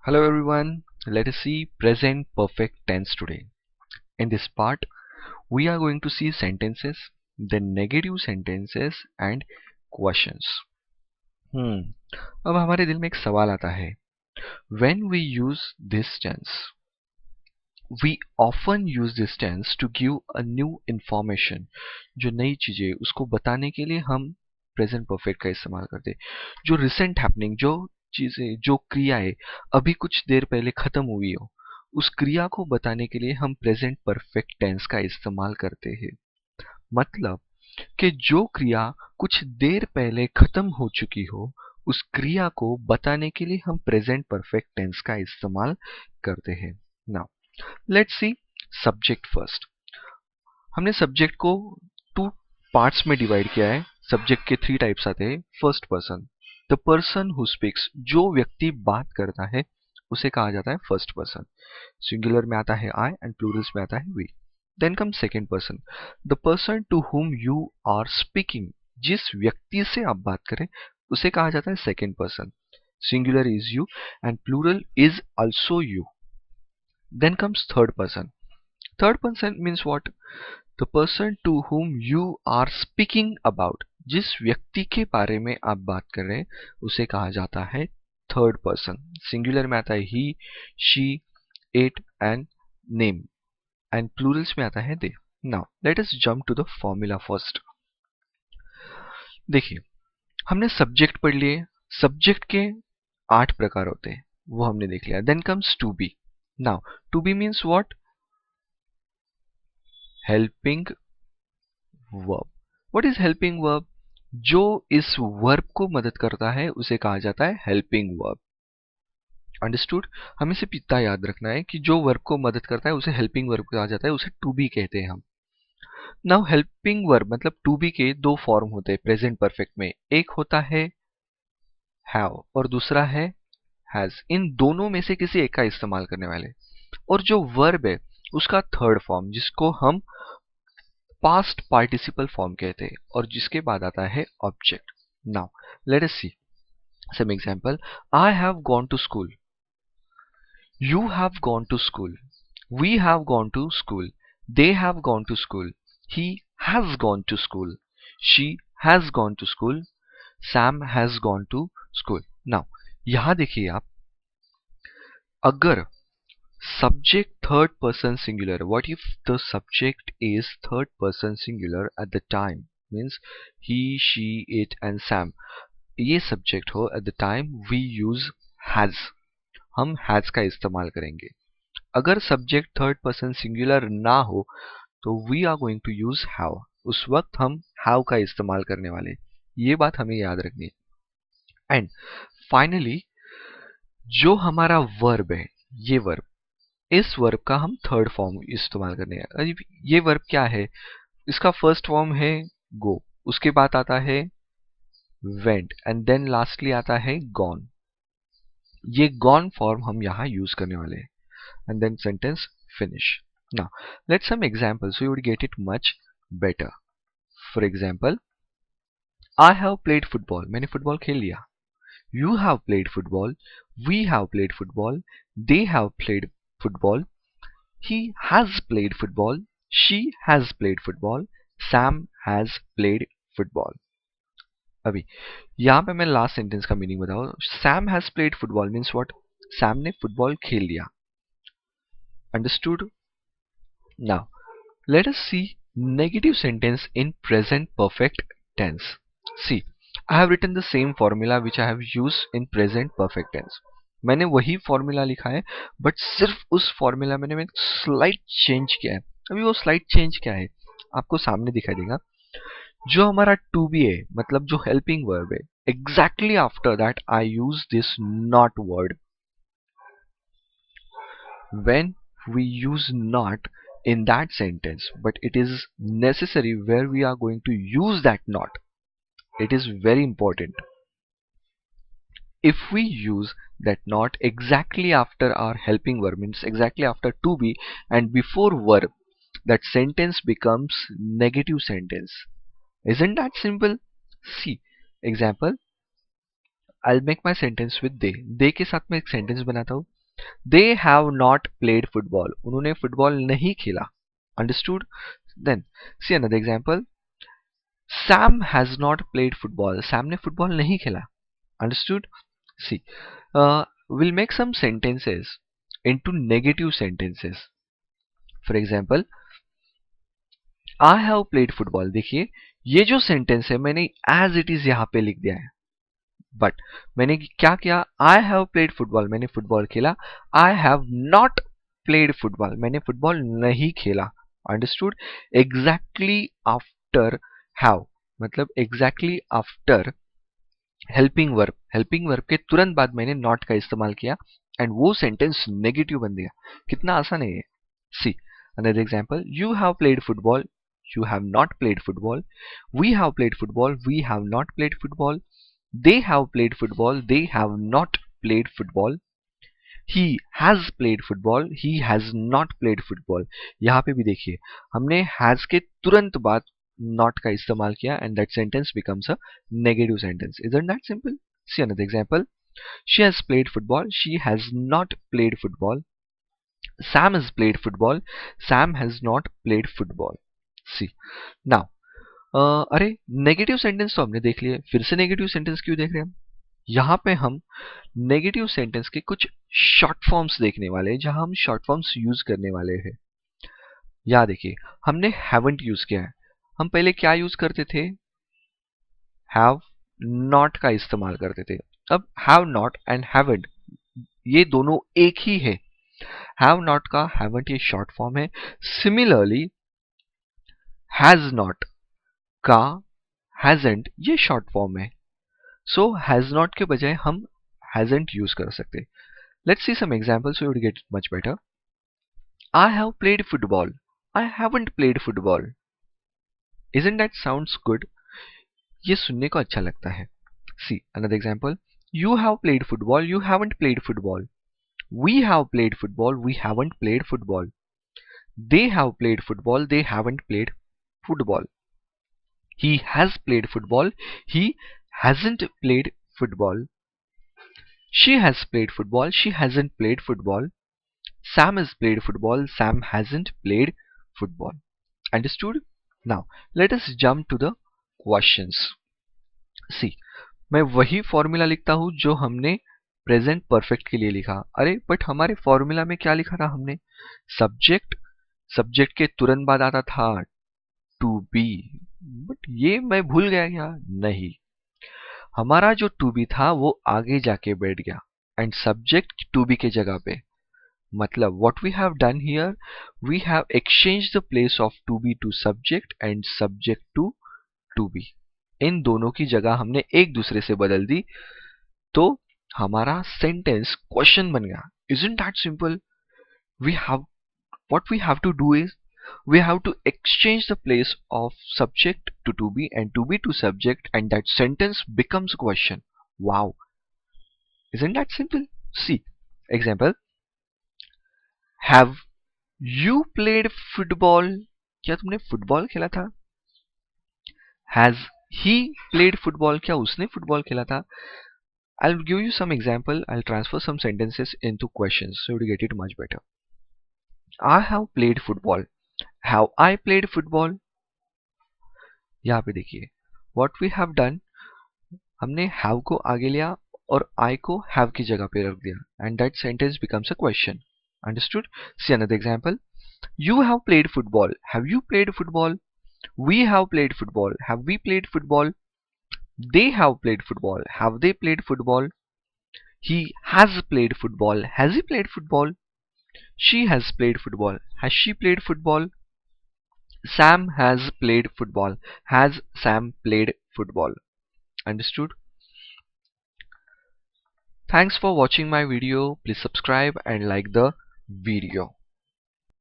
Hello everyone, let us see present perfect tense today. In this part, we are going to see sentences, then negative sentences and questions. अब हमारे दिल में एक सवाल आता है. When we use this tense, we often use this tense to give a new information. जो नई चीजें उसको बताने के लिए हम प्रेजेंट परफेक्ट का इस्तेमाल करते हैं. जो रिसेंट हैपनिंग, जो चीजें, जो क्रियाएं अभी कुछ देर पहले खत्म हुई हो, उस क्रिया को बताने के लिए हम प्रेजेंट परफेक्ट टेंस का इस्तेमाल करते हैं. मतलब कि जो क्रिया कुछ देर पहले खत्म हो चुकी हो, उस क्रिया को बताने के लिए हम प्रेजेंट परफेक्ट टेंस का इस्तेमाल करते हैं. Now let's see subject first. हमने सब्जेक्ट को टू पार्ट्स में डिवाइड किया है. सब्जेक्ट के थ्री टाइप्स आते हैं. First person, the person who speaks, जो व्यक्ति बात करता है उसे कहा जाता है फर्स्ट पर्सन. सिंगुलर में आता है आई एंड प्लूरल्स में आता है we. Then come second person, the person to whom you are speaking, जिस व्यक्ति से आप बात करें उसे कहा जाता है second person. Singular is you and plural is also you. Then comes third person. Third person means what? The person to whom you are speaking about. जिस व्यक्ति के बारे में आप बात कर रहे हैं उसे कहा जाता है थर्ड पर्सन. सिंगुलर में आता है he, she, it and name and plurals में आता है they. Now let us jump to the formula first. देखिए, हमने सब्जेक्ट पढ़ लिए. सब्जेक्ट के 8 प्रकार होते हैं, वो हमने देख लिया. Then comes to be. Now, to be means what? Helping verb. What is helping verb? जो इस वर्ब को मदद करता है उसे कहा जाता है हेल्पिंग वर्ब. अंडरस्टूड? हमें सिर्फ इतना याद रखना है कि जो वर्ब को मदद करता है उसे हेल्पिंग वर्ब कहा जाता है, उसे टू बी कहते हैं हम. नाउ हेल्पिंग वर्ब मतलब टू बी के दो फॉर्म होते हैं प्रेजेंट परफेक्ट में. एक होता है हैव और दूसरा है हैज. इन दोनों में से किसी एक का इस्तेमाल करने वाले. और जो वर्ब है उसका थर्ड फॉर्म, जिसको हम पास्ट पार्टिसिपल फॉर्म कहते हैं और जिसके बाद आता है object. Now let us see some example. I have gone to school, you have gone to school, we have gone to school, they have gone to school, he has gone to school, she has gone to school, Sam has gone to school. Now यहां देखिए आप, अगर subject third person singular, what if the subject is third person singular at the time, means he, she, it and Sam. ये subject हो at the time we use has, हम has का इस्तेमाल करेंगे. अगर subject third person singular ना हो तो we are going to use have. उस वक्त हम have का इस्तेमाल करने वाले. ये बात हमें याद रखनी है. एंड फाइनली जो हमारा वर्ब है, ये वर्ब, इस वर्ब का हम थर्ड फॉर्म इस्तेमाल करने हैं. ये वर्ब क्या है? इसका फर्स्ट फॉर्म है गो, उसके बाद आता है वेंट एंड देन लास्टली आता है गॉन. ये गॉन फॉर्म हम यहाँ यूज करने वाले हैं. And then sentence finish. Now let's some example so you would get it much better. For example, I have played football, मैंने फुटबॉल खेल लिया. You have played football, we have played football, they have played football, he has played football, she has played football, Sam has played football. अभी यहाँ पे मैं last sentence का meaning बताऊँ. Sam has played football means what? Sam ने football खेल लिया. Understood? Now let us see negative sentence in present perfect tense. See, I have written the same formula which I have used in present perfect tense. मैंने वही formula लिखा है, but सिर्फ उस formula में मैंने स्लाइट चेंज किया है. अभी वो स्लाइट चेंज क्या है आपको सामने दिखाई देगा. जो हमारा टू बी है, मतलब जो हेल्पिंग वर्ब है, exactly after that I use this not word. When we use not in that sentence, but it is necessary where we are going to use that not. It is very important. If we use that not exactly after our helping verb, means exactly after to be and before verb, that sentence becomes negative sentence. Isn't that simple? See, example, I'll make my sentence with they. They के साथ मैं एक sentence बनाता हूँ. They have not played football. उन्होंने football नहीं खेला. Understood? Then see another example. Sam has not played football. Sam ने फुटबॉल नहीं खेला. Understood? See, we'll make some sentences into negative sentences. For example, I have played football. देखिए ये जो sentence है मैंने as it is यहाँ पे लिख दिया है. बट मैंने क्या किया? आई हैव प्लेड फुटबॉल, मैंने फुटबॉल खेला. I have not played football, मैंने फुटबॉल नहीं खेला. अंडरस्टूड? एग्जैक्टली आफ्टर हैव मतलब एग्जैक्टली आफ्टर हेल्पिंग वर्ब के तुरंत बाद मैंने नॉट का इस्तेमाल किया एंड वो सेंटेंस नेगेटिव बन गया. कितना आसान है ये. सी another example. You have played football, you have not played football. We have played football, we have not played football. They have played football, they have not played football. He has played football, he has not played football. यहाँ पे भी देखिए हमने has के तुरंत बाद not का इस्तेमाल किया and that sentence becomes a negative sentence. Isn't that simple? See another example. She has played football, she has not played football. Sam has played football, Sam has not played football. See now अरे negative sentence तो हमने देख लिए, फिर से negative sentence क्यों देख रहे हैं हम? यहाँ पे हम नेगेटिव सेंटेंस के कुछ शॉर्ट फॉर्म्स देखने वाले हैं जहां हम शॉर्ट फॉर्म्स यूज करने वाले हैं. यहाँ देखिए हमने हैवंट यूज किया है. हम पहले क्या यूज करते थे? हैव नॉट का इस्तेमाल करते थे. अब हैव नॉट एंड हैवंट ये दोनों एक ही है. हैव नॉट का हैवंट ये शॉर्ट फॉर्म है. सिमिलरली हैज नॉट का हैजंट ये शॉर्ट फॉर्म है. सो हैज नॉट के बजाय हम हैजंट यूज कर सकते. Let's see some examples so you will get it much better. I have played football, I haven't played football. Isn't that sounds good? ये सुनने को अच्छा लगता है. See another example. You have played football, you haven't played football. We have played football, we haven't played football. They have played football, they haven't played football. He has played football, he hasn't played football. She has played football, she hasn't played football. Sam has played football, Sam hasn't played football. Understood? Now let us jump to the questions. See, मैं वही formula लिखता हूं जो हमने present perfect के लिए लिखा. अरे बट हमारे फॉर्मूला में क्या लिखा था हमने? सब्जेक्ट के तुरंत बाद आता था टू बी. बट ये मैं भूल गया क्या? नहीं, हमारा जो टू बी था वो आगे जाके बैठ गया एंड सब्जेक्ट टू बी के जगह पे. मतलब what we have done here, we have exchange the place of to be to subject and subject to be. इन दोनों की जगह हमने एक दूसरे से बदल दी तो हमारा सेंटेंस क्वेश्चन बन गया. Isn't that simple? What we have to do is we have to exchange the place of subject to be and to be to subject and that sentence becomes a question. Wow, isn't that simple? See example. Have you played football? क्या तुमने football खेला था? Has he played football? क्या उसने football खेला था? I'll give you some example. I'll transfer some sentences into questions so to get it much better. I have played football. Have I played football? यहाँ पे देखिए what we have done, हमने have को आगे लिया और I को have की जगह पे रख दिया and that sentence becomes a question. Understood? See another example. You have played football. Have you played football? We have played football. Have we played football? They have played football. Have they played football? He has played football. Has he played football? She has played football. Has she played football? Sam has played football. Has Sam played football? Understood? Thanks for watching my video. Please subscribe and like the video.